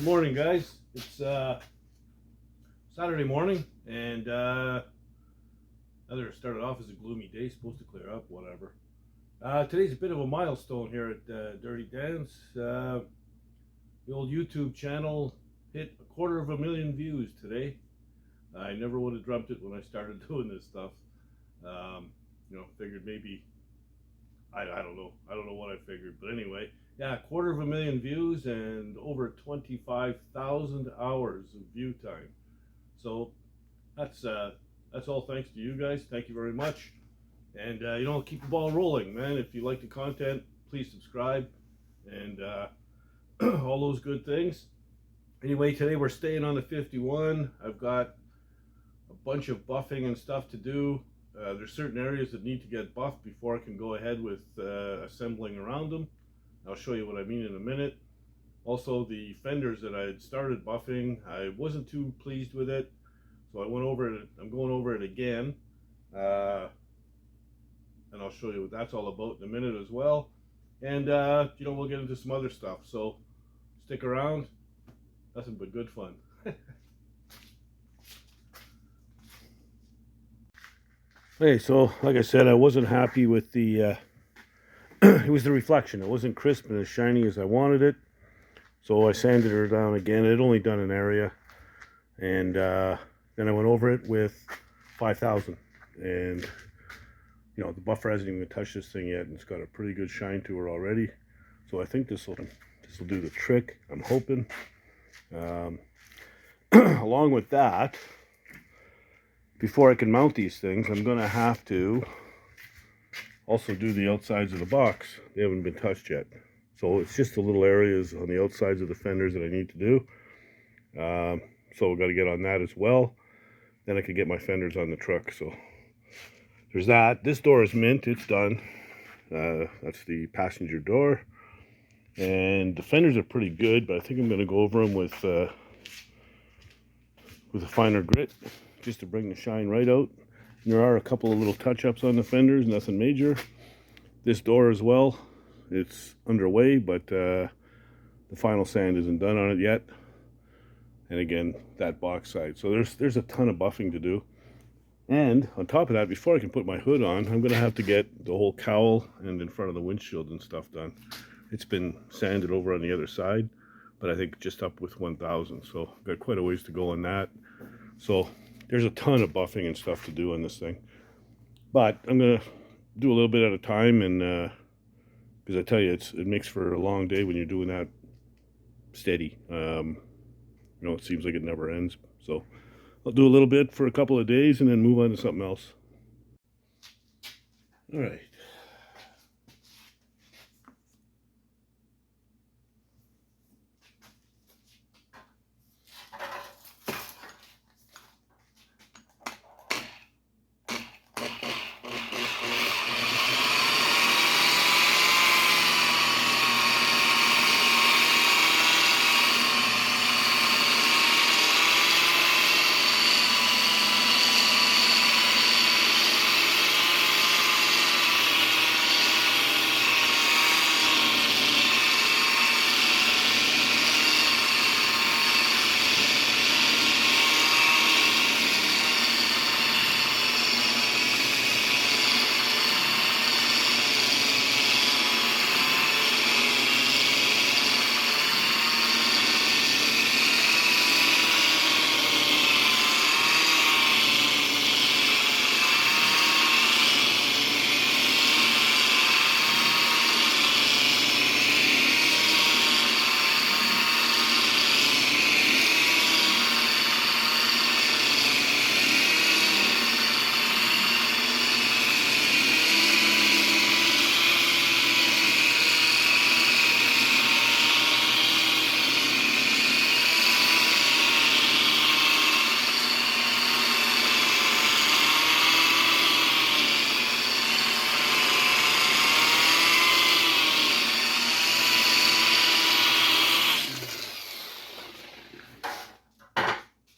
morning, guys. It's Saturday morning, and another started off as a gloomy day, supposed to clear up, whatever. Today's a bit of a milestone here at Dirty Dan's. The old YouTube channel hit 250,000 views today. I never would have dreamt it when I started doing this stuff. Figured maybe, I don't know what I figured, but anyway, yeah, 250,000 views and over 25,000 hours of view time. So that's all thanks to you guys. Thank you very much. And keep the ball rolling, man. If you like the content, please subscribe and all those good things. Anyway, today we're staying on the 51. I've got a bunch of buffing and stuff to do. There's certain areas that need to get buffed before I can go ahead with assembling around them. I'll show you what I mean in a minute. Also, the fenders that I had started buffing, I wasn't too pleased with it, so I went over it. I'm going over it again, and I'll show you what that's all about in a minute as well. And we'll get into some other stuff. So stick around. Nothing but good fun. Hey, so like I said, I wasn't happy with the it was the reflection. It wasn't crisp and as shiny as I wanted it, so I sanded her down again. It had only done an area, and then I went over it with 5,000, and the buffer hasn't even touched this thing yet, and it's got a pretty good shine to her already. So I think this will do the trick, I'm hoping. Along with that, before I can mount these things, I'm going to have to also do the outsides of the box. They haven't been touched yet. So it's just the little areas on the outsides of the fenders that I need to do. So we've got to get on that as well. Then I can get my fenders on the truck. So there's that. This door is mint. It's done. That's the passenger door. And the fenders are pretty good, but I think I'm going to go over them with a finer grit, just to bring the shine right out. And there are a couple of little touch-ups on the fenders, nothing major. This door as well, it's underway, but the final sand isn't done on it yet. And again, that box side. So there's a ton of buffing to do. And on top of that, before I can put my hood on, I'm going to have to get the whole cowl and in front of the windshield and stuff done. It's been sanded over on the other side, but I think just up with 1,000. So I've got quite a ways to go on that. So there's a ton of buffing and stuff to do on this thing. But I'm going to do a little bit at a time, and because I tell you, it makes for a long day when you're doing that steady. It seems like it never ends. So I'll do a little bit for a couple of days and then move on to something else. All right.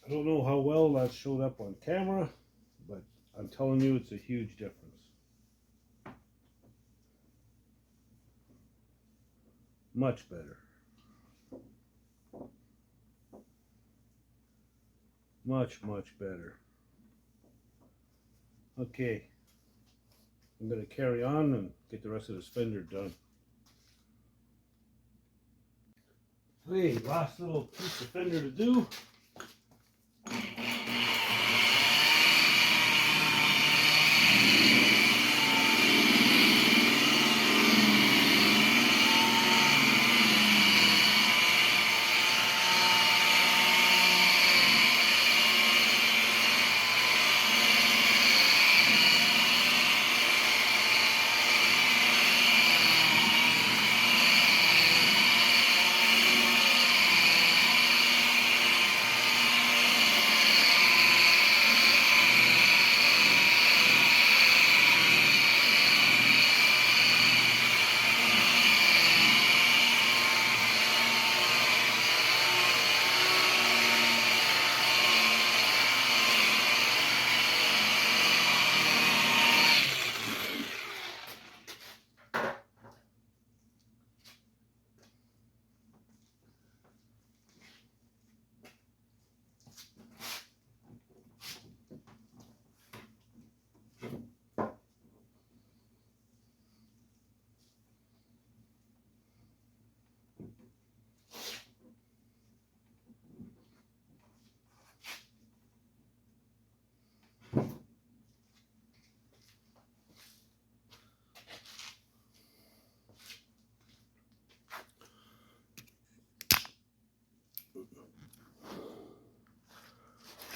I don't know how well that showed up on camera, but I'm telling you, it's a huge difference. Much better. Much better. Okay, I'm going to carry on and get the rest of this fender done. Okay, last little piece of fender to do.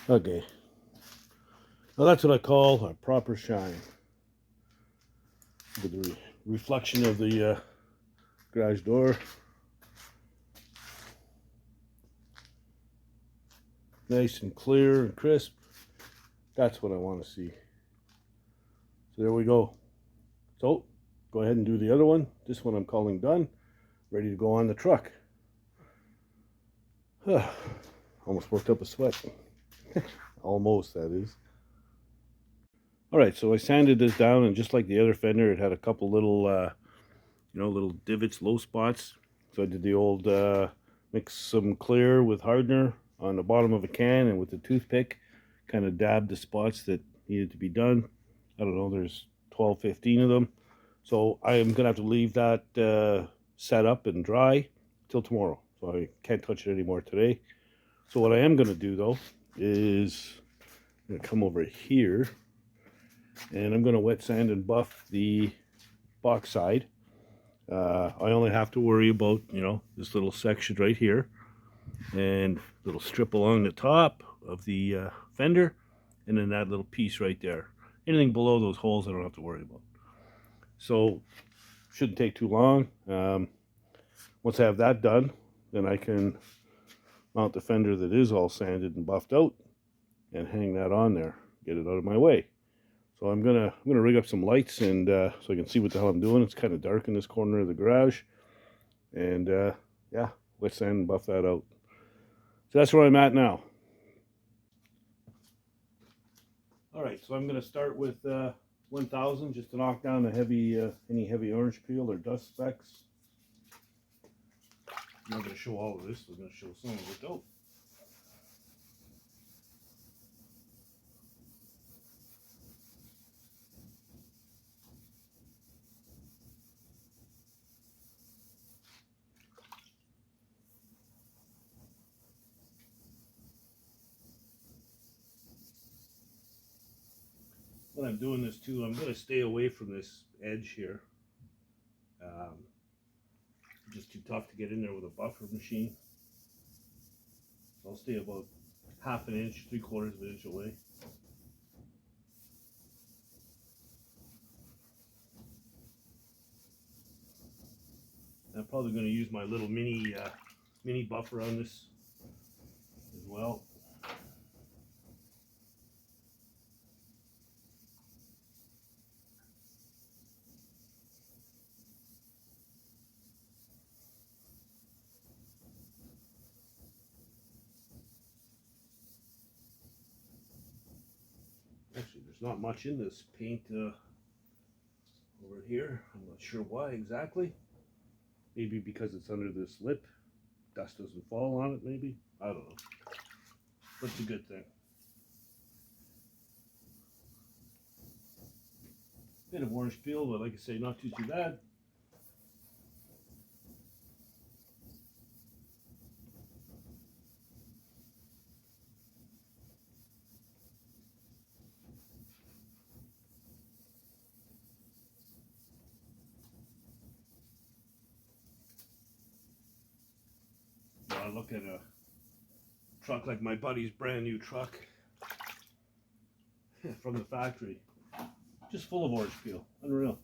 Okay, well that's what I call a proper shine. With the reflection of the garage door. Nice and clear and crisp. That's what I want to see. So there we go. So go ahead and do the other one. This one I'm calling done. Ready to go on the truck. Almost worked up a sweat. Almost, that is. Alright, so I sanded this down, and just like the other fender, it had a couple little little divots, low spots. So I did the old mix some clear with hardener on the bottom of a can, and with the toothpick kind of dabbed the spots that needed to be done. I don't know, there's 12, 15 of them. So I am gonna have to leave that set up and dry till tomorrow. So I can't touch it anymore today. So what I am gonna do though is I'm gonna come over here and I'm gonna wet sand and buff the box side. I only have to worry about, this little section right here and little strip along the top of the fender, and then that little piece right there. Anything below those holes I don't have to worry about. So shouldn't take too long. Once I have that done, then I can mount the fender that is all sanded and buffed out and hang that on there, get it out of my way. So I'm gonna rig up some lights, and so I can see what the hell I'm doing. It's kind of dark in this corner of the garage, and yeah, wet sand and buff that out. So that's where I'm at now. All right, so I'm gonna start with 1000 just to knock down the heavy any heavy orange peel or dust specks. I'm not gonna show all of this. I'm gonna show some of it though. When I'm doing this too, I'm going to stay away from this edge here. Just too tough to get in there with a buffer machine. So I'll stay about half an inch, 3/4 of an inch away. I'm probably going to use my little mini buffer on this as well. Actually, there's not much in this paint over here. I'm not sure why exactly. Maybe because it's under this lip. Dust doesn't fall on it, maybe. I don't know. But it's a good thing. Bit of orange peel, but like I say, not too bad. Now look at a truck like my buddy's brand new truck from the factory, just full of orange peel. Unreal.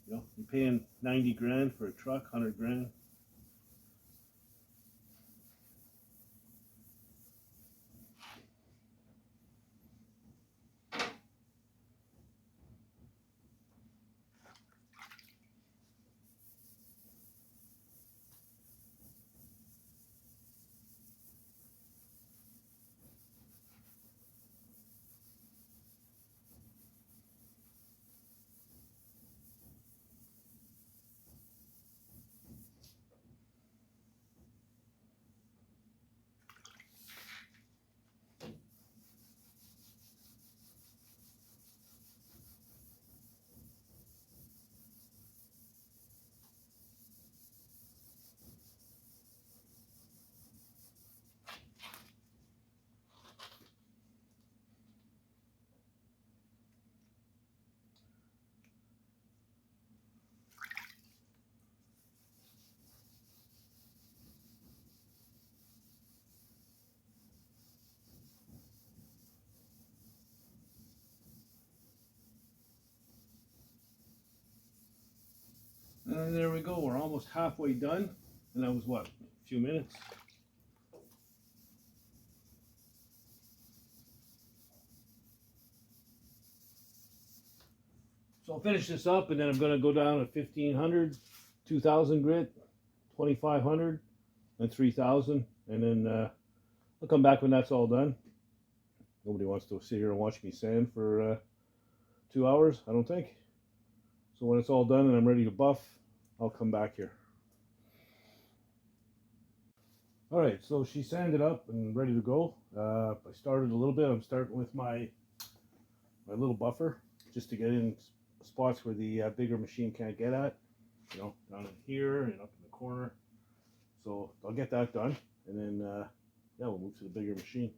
You know, you're paying 90 grand for a truck, 100 grand. And there we go, we're almost halfway done. And that was what, a few minutes? So I'll finish this up and then I'm going to go down to 1500, 2000 grit, 2500, and 3000. And then I'll come back when that's all done. Nobody wants to sit here and watch me sand for 2 hours, I don't think. So when it's all done and I'm ready to buff, I'll come back here. Alright, so she sanded up and ready to go. I started a little bit. I'm starting with my little buffer, just to get in spots where the bigger machine can't get at. You know, down in here and up in the corner. So I'll get that done, and then yeah, we'll move to the bigger machine.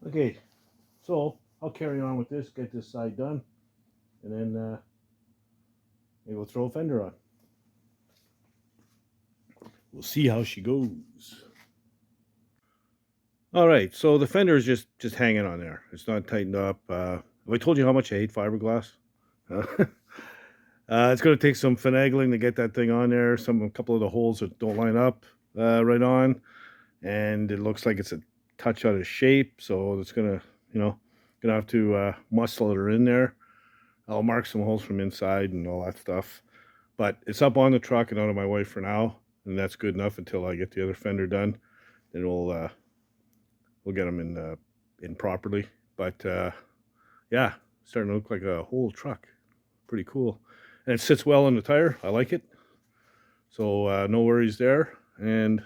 Okay, so I'll carry on with this, get this side done, and then maybe we'll throw a fender on. We'll see how she goes. All right, so the fender is just hanging on there. It's not tightened up. Have I told you how much I hate fiberglass? It's going to take some finagling to get that thing on there. A couple of the holes that don't line up right on, and it looks like it's a touch out of shape. So it's gonna have to muscle it in there. I'll mark some holes from inside and all that stuff. But it's up on the truck and out of my way for now, and that's good enough until I get the other fender done. Then we'll get them in properly. But yeah, starting to look like a whole truck. Pretty cool. And it sits well on the tire. I like it. So no worries there. And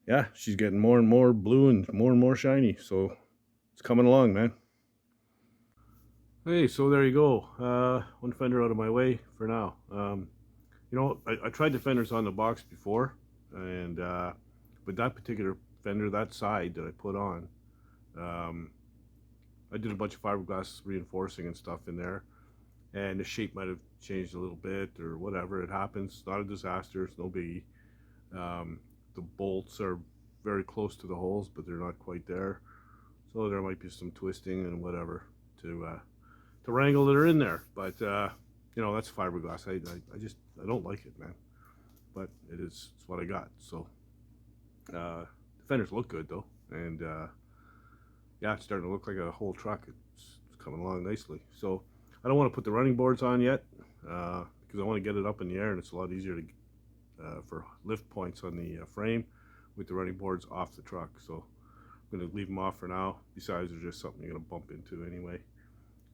yeah, she's getting more and more blue and more shiny. So it's coming along, man. Hey, so there you go. One fender out of my way for now. I tried the fenders on the box before, and but that particular fender, that side that I put on, I did a bunch of fiberglass reinforcing and stuff in there, and the shape might have changed a little bit or whatever. It happens. Not a disaster. It's no biggie. The bolts are very close to the holes, but they're not quite there. So there might be some twisting and whatever to wrangle that are in there. But that's fiberglass. I don't like it, man. But it's what I got. So the fenders look good though, and yeah, it's starting to look like a whole truck. It's coming along nicely. So I don't want to put the running boards on yet because I want to get it up in the air, and it's a lot easier to for lift points on the frame with the running boards off the truck. So I'm going to leave them off for now. Besides, they're just something you're going to bump into anyway.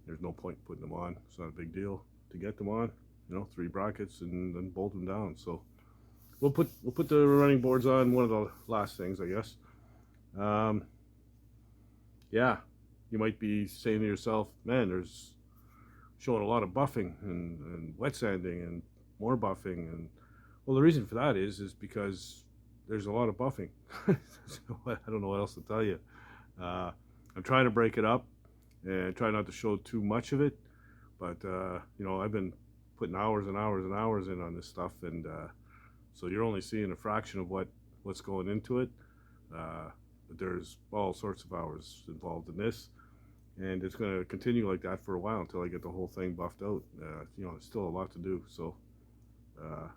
There's no point in putting them on. It's not a big deal to get them on. 3 brackets and then bolt them down. So we'll put the running boards on, one of the last things, I guess. Yeah, you might be saying to yourself, man, there's showing a lot of buffing and wet sanding and more buffing. And well, the reason for that is because there's a lot of buffing. So I don't know what else to tell you. I'm trying to break it up and try not to show too much of it, but I've been putting hours and hours and hours in on this stuff, and so you're only seeing a fraction of what's going into it, but there's all sorts of hours involved in this, and it's going to continue like that for a while until I get the whole thing buffed out. There's still a lot to do, so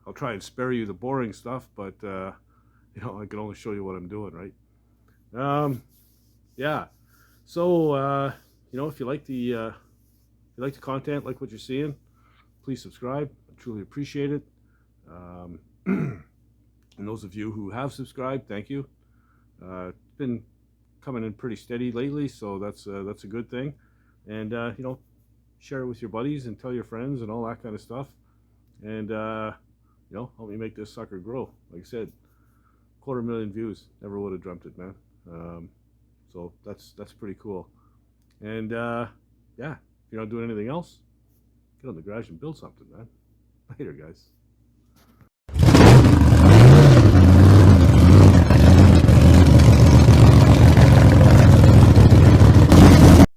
I'll try and spare you the boring stuff, but I can only show you what I'm doing, right? Yeah, so if you like the content, like what you're seeing, please subscribe. I truly appreciate it. And those of you who have subscribed, thank you. It's been coming in pretty steady lately, so that's a good thing. And share it with your buddies and tell your friends and all that kind of stuff. And help me make this sucker grow. Like I said, 250,000 views. Never would have dreamt it, man. So that's pretty cool. And yeah, if you're not doing anything else, get on the garage and build something, man. Later, guys.